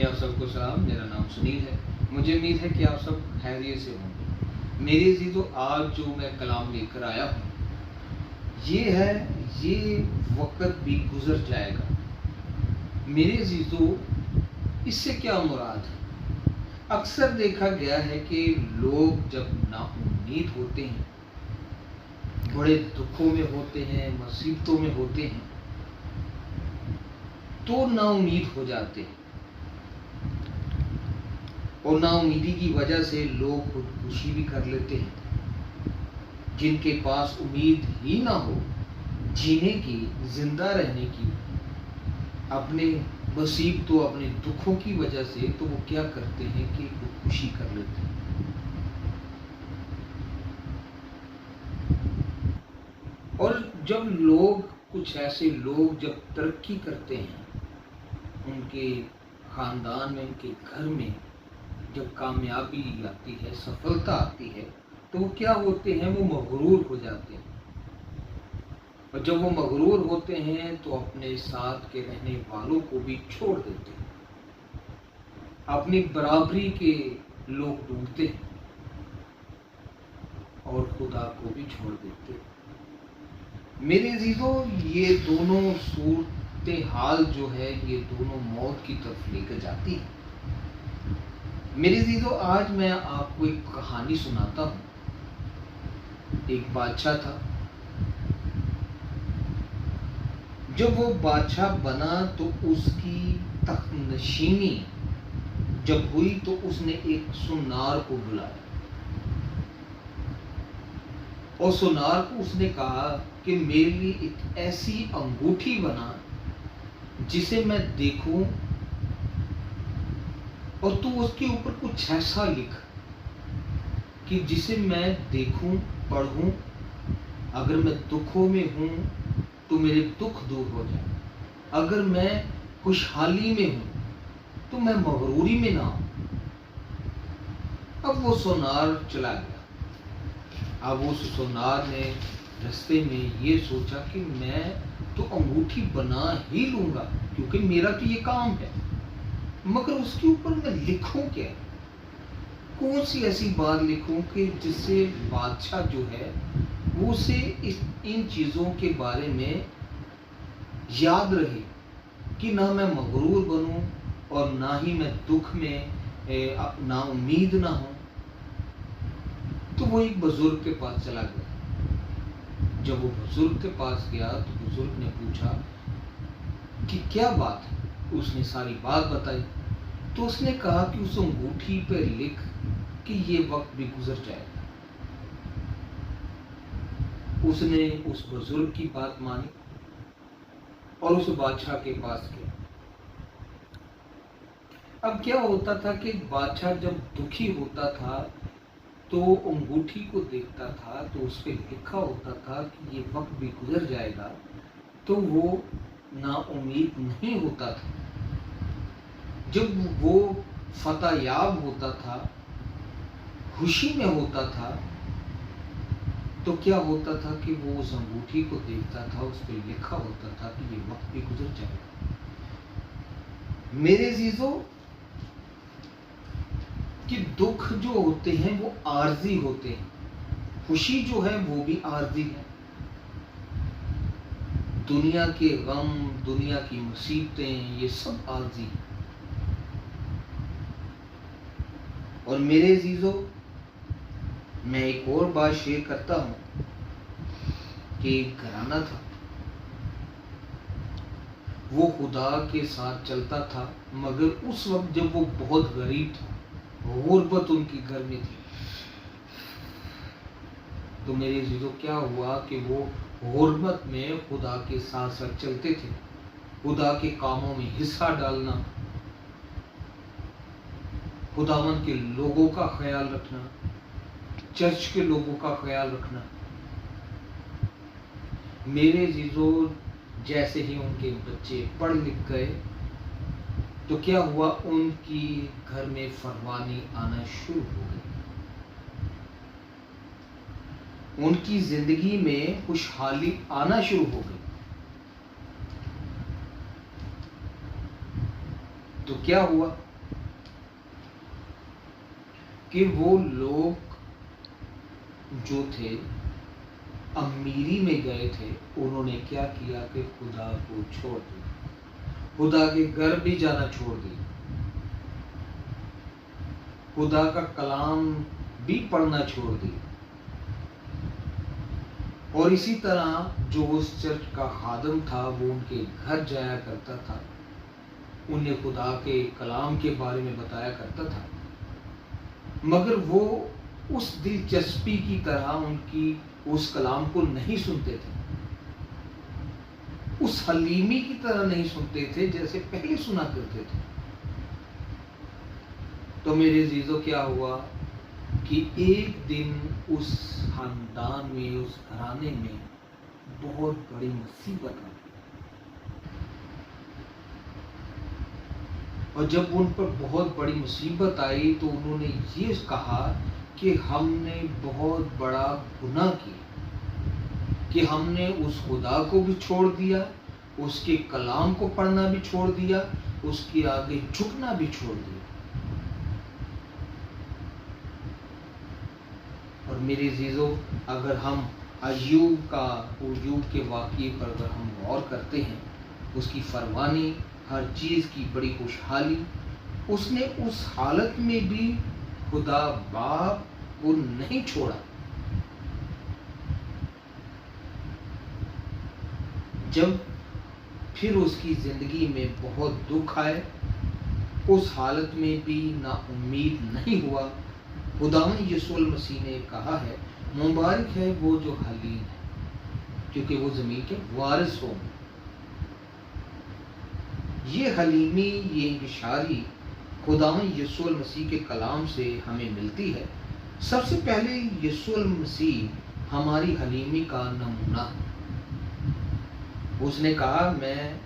آپ سب کو سلام، میرا نام سنیل ہے۔ مجھے امید ہے کہ آپ سب خیریت سے ہوں گے۔ میرے عزیزو، آج جو میں کلام لے کر آیا ہوں یہ ہے، یہ وقت بھی گزر جائے گا۔ میرے عزیزو، اس سے کیا مراد ہے؟ اکثر دیکھا گیا ہے کہ لوگ جب نا امید ہوتے ہیں، بڑے دکھوں میں ہوتے ہیں، مصیبتوں میں ہوتے ہیں، تو نا امید ہو جاتے ہیں، اور نا امیدی کی وجہ سے لوگ خودکشی بھی کر لیتے ہیں۔ جن کے پاس امید ہی نہ ہو جینے کی، زندہ رہنے کی، اپنے مصیبتوں، اپنے دکھوں کی وجہ سے، تو وہ کیا کرتے ہیں کہ خودکشی کر لیتے ہیں۔ اور جب لوگ، کچھ ایسے لوگ جب ترقی کرتے ہیں، ان کے خاندان میں، ان کے گھر میں جب کامیابی آتی ہے، سفلتا آتی ہے، تو وہ کیا ہوتے ہیں؟ وہ مغرور ہو جاتے ہیں۔ اور جب وہ مغرور ہوتے ہیں تو اپنے ساتھ کے رہنے والوں کو بھی چھوڑ دیتے ہیں، اپنی برابری کے لوگ ڈھونڈتے ہیں اور خدا کو بھی چھوڑ دیتے ہیں۔ میرے عزیزو، یہ دونوں صورتحال جو ہے، یہ دونوں موت کی طرف لے کر جاتی ہے۔ میرے عزیزو، آج میں آپ کو ایک کہانی سناتا ہوں۔ ایک بادشاہ تھا۔ جب وہ بادشاہ بنا تو اس کی تخت نشینی جب ہوئی تو اس نے ایک سنار کو بلایا، اور سنار کو اس نے کہا کہ میرے لیے ایک ایسی انگوٹھی بنا جسے میں دیکھوں، اور تو اس کے اوپر کچھ ایسا لکھ کہ جسے میں دیکھوں، پڑھوں، اگر میں دکھوں میں ہوں تو میرے دکھ دور ہو جائے، اگر میں خوشحالی میں ہوں تو میں مغروری میں نہ ہوں۔ اب وہ سونار چلا گیا۔ اب اس سونار نے رستے میں یہ سوچا کہ میں تو انگوٹھی بنا ہی لوں گا، کیونکہ میرا تو یہ کام ہے، مگر اس کے اوپر میں لکھوں کیا؟ کون سی ایسی بات لکھوں کہ جس سے بادشاہ جو ہے وہ اسے ان چیزوں کے بارے میں یاد رہے کہ نہ میں مغرور بنوں اور نہ ہی میں دکھ میں نا امید نہ ہوں۔ تو وہ ایک بزرگ کے پاس چلا گیا۔ جب وہ بزرگ کے پاس گیا تو بزرگ نے پوچھا کہ کیا بات ہے؟ اس نے ساری بات بتائی۔ تو اس نے کہا کہ اس انگوٹھی پہ لکھ کہ یہ وقت بھی گزر جائے گا۔ اس نے اس بزرگ کی بات مانی اور اس بادشاہ کے پاس گیا۔ اب کیا ہوتا تھا کہ بادشاہ جب دکھی ہوتا تھا تو انگوٹھی کو دیکھتا تھا تو اس پہ لکھا ہوتا تھا کہ یہ وقت بھی گزر جائے گا، تو وہ نا امید نہیں ہوتا تھا۔ جب وہ فتح یاب ہوتا تھا، خوشی میں ہوتا تھا، تو کیا ہوتا تھا کہ وہ اس انگوٹھی کو دیکھتا تھا، اس پہ لکھا ہوتا تھا کہ یہ وقت بھی گزر جائے گا۔ میرے عزیزو، کہ دکھ جو ہوتے ہیں وہ عارضی ہوتے ہیں، خوشی جو ہے وہ بھی عارضی ہے۔ دنیا کے غم، دنیا کی مصیبتیں، یہ سب عارضی ہیں۔ اور میرے عزیزو، میں ایک اور بات شیئر کرتا ہوں کہ ایک گھرانہ تھا، وہ خدا کے ساتھ چلتا تھا، مگر اس وقت جب وہ بہت غریب تھا، غربت ان کی گھر میں تھی، تو میرے عزیزو کیا ہوا کہ وہ غربت میں خدا کے ساتھ ساتھ چلتے تھے، خدا کے کاموں میں حصہ ڈالنا، خداوند کے لوگوں کا خیال رکھنا، چرچ کے لوگوں کا خیال رکھنا۔ میرے عزیزو، جیسے ہی ان کے بچے پڑھ لکھ گئے تو کیا ہوا؟ ان کی گھر میں فروانی آنا شروع ہو گئی، ان کی زندگی میں خوشحالی آنا شروع ہو گئی۔ तो क्या हुआ कि वो लोग जो थे अमीरी में गए थे, उन्होंने क्या किया कि खुदा को छोड़ दिया, खुदा के घर भी जाना छोड़ दिया, खुदा का कलाम भी पढ़ना छोड़ दिया। और इसी तरह जो उस चर्च का खादम था वो उनके घर जाया करता था, उन्हें खुदा के कलाम के बारे में बताया करता था, मगर वो उस दिलचस्पी की तरह उनकी उस कलाम को नहीं सुनते थे, उस हलीमी की तरह नहीं सुनते थे जैसे पहले सुना करते थे। तो मेरे अजीजों, क्या हुआ कि एक दिन उस खानदान में, उस घराने में बहुत बड़ी मुसीबत आ गई। और जब उन पर बहुत बड़ी मुसीबत आई तो उन्होंने ये कहा कि हमने बहुत बड़ा गुनाह किया, कि हमने उस खुदा को भी छोड़ दिया, उसके कलाम को पढ़ना भी छोड़ दिया, उसके आगे झुकना भी छोड़ दिया। और मेरे अजीजों, अगर हम अय्यूब के वाक़ये पर अगर हम गौर करते हैं, उसकी फरमानी, हर चीज़ की बड़ी खुशहाली, उसने उस हालत में भी खुदा बाप को नहीं छोड़ा। जब फिर उसकी ज़िंदगी में बहुत दुख आए, उस हालत में भी ना उम्मीद नहीं हुआ। खुदावंद यीशु मसीह ने कहा है, मुबारक है वो जो हलीम है, क्योंकि वो ज़मीन के वारिस होंगे। ये हलीमी, ये इंकिशारी खुदावंद यीशु मसीह के कलाम से हमें मिलती है। सबसे पहले यीशु मसीह हमारी हलीमी का नमूना है। उसने कहा,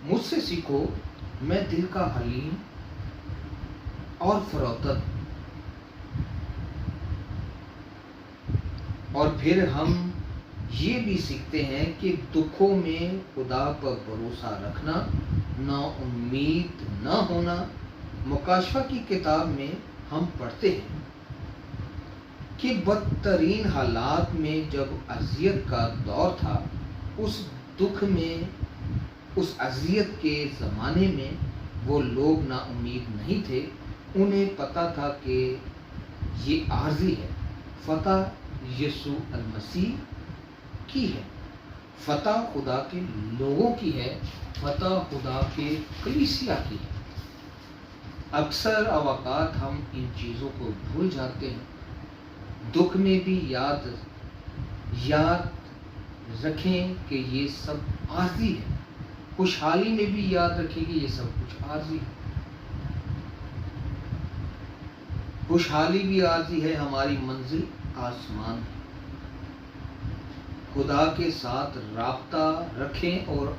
मुझसे सीखो, मैं दिल का हलीम और फरोतत। और फिर हम ये भी सीखते हैं कि दुखों में खुदा पर भरोसा रखना, ना उम्मीद ना होना। मुकाशफा की किताब में हम पढ़ते हैं कि बदतरीन हालात में जब अजियत का दौर था, उस दुख में, उस अजियत के ज़माने में वो लोग ना उम्मीद नहीं थे। उन्हें पता था कि ये आर्जी है, फतह यीशु मसीह की है, फतह खुदा के लोगों की है, फतह खुदा के कलीसिया की है। अक्सर अवकात हम इन चीज़ों को भूल जाते हैं। दुख में भी याद रखें कि ये सब आर्जी है, खुशहाली में भी याद रखें कि ये सब कुछ आर्जी है। खुशहाली भी आर्जी है, हमारी मंजिल आसमान है। खुदा के साथ राब्ता रखें और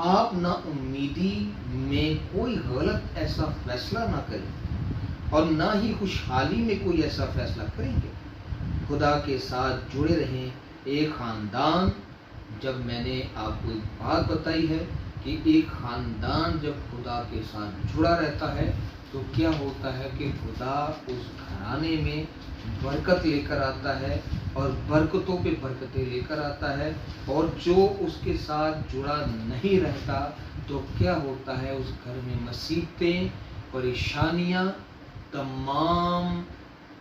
आप ना उम्मीदी में कोई गलत ऐसा फैसला ना करें और ना ही खुशहाली में कोई ऐसा फैसला करेंगे। खुदा के साथ जुड़े रहें। एक ख़ानदान, जब मैंने आपको एक बात बताई है कि एक ख़ानदान जब खुदा के साथ जुड़ा रहता है तो क्या होता है कि खुदा उस घराने में बरकत लेकर आता है और बरकतों पे बरकतें लेकर आता है। और जो उसके साथ जुड़ा नहीं रहता तो क्या होता है, उस घर में मुसीबतें, परेशानियां, तमाम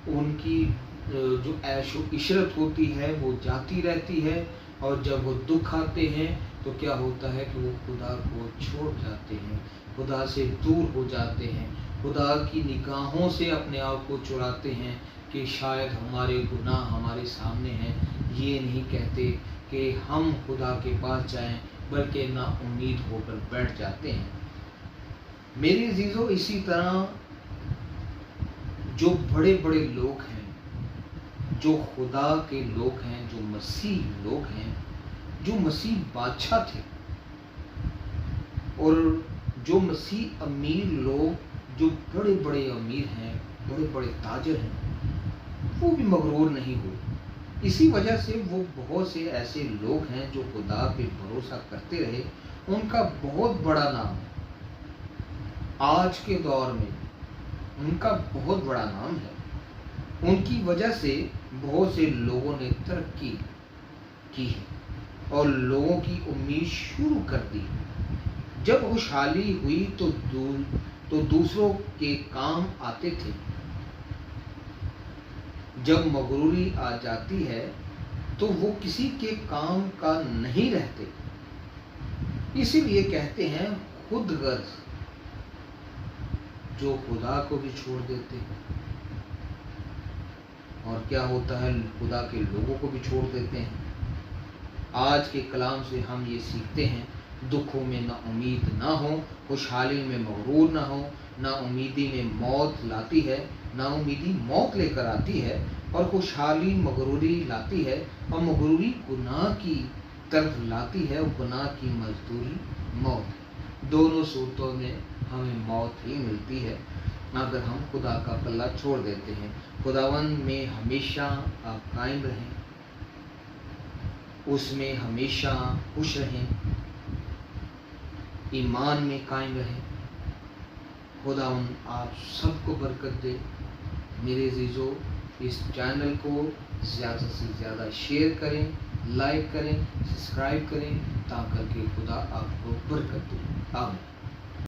उनकी जो ऐशो इशरत होती है वो जाती रहती है। और जब वो दुख आते हैं तो क्या होता है कि वो खुदा को छोड़ जाते हैं, खुदा से दूर हो जाते हैं, खुदा की निगाहों से अपने आप को छुड़ाते हैं कि शायद हमारे गुनाह हमारे सामने हैं। ये नहीं कहते कि हम खुदा के पास जाएं, बल्कि ना उम्मीद होकर बैठ जाते हैं। मेरे अजीज़ों, इसी तरह जो बड़े बड़े लोग हैं, जो खुदा के लोग हैं, जो मसीह लोग हैं, जो मसीह बादशाह थे, और जो मसीह अमीर लोग, जो बड़े बड़े अमीर हैं, बड़े बड़े ताजर हैं, वो भी मगरूर नहीं हुए। इसी वजह से वो बहुत से ऐसे लोग हैं जो खुदा पे भरोसा करते रहे, उनका बहुत बड़ा नाम है। आज के दौर में उनका बहुत बड़ा नाम है। उनकी वजह से बहुत से लोगों ने तरक्की की है और लोगों की उम्मीद शुरू कर दी। जब खुशहाली हुई तो दूसरों के काम आते थे। जब मगरूरी आ जाती है तो वो किसी के काम का नहीं रहते। इसीलिए कहते हैं खुद गर्ज, जो खुदा को भी छोड़ देते हैं। और क्या होता है, खुदा के लोगों को भी छोड़ देते हैं। आज के कलाम से हम ये सीखते हैं, दुखों में ना उम्मीद ना हो, खुशहाली में मगरूर ना हो। ना उम्मीदी में मौत लाती है, ना उम्मीदी मौत लेकर आती है, और खुशहाली मगरूरी लाती है, और मगरूरी गुनाह की तरफ लाती है, और गुनाह की मजदूरी मौत। दोनों सूरतों में हमें मौत ही मिलती है अगर हम खुदा का पल्ला छोड़ देते हैं। खुदावन में हमेशा आप कायम रहें, उसमें हमेशा खुश रहें, ईमान में कायम रहें। खुदावन आप सबको बरकत दे। मेरे अज़ीज़ों, इस चैनल को ज़्यादा से ज़्यादा शेयर करें, लाइक करें, सब्सक्राइब करें, ताकि खुदा आपको बरकत दे। आमीन।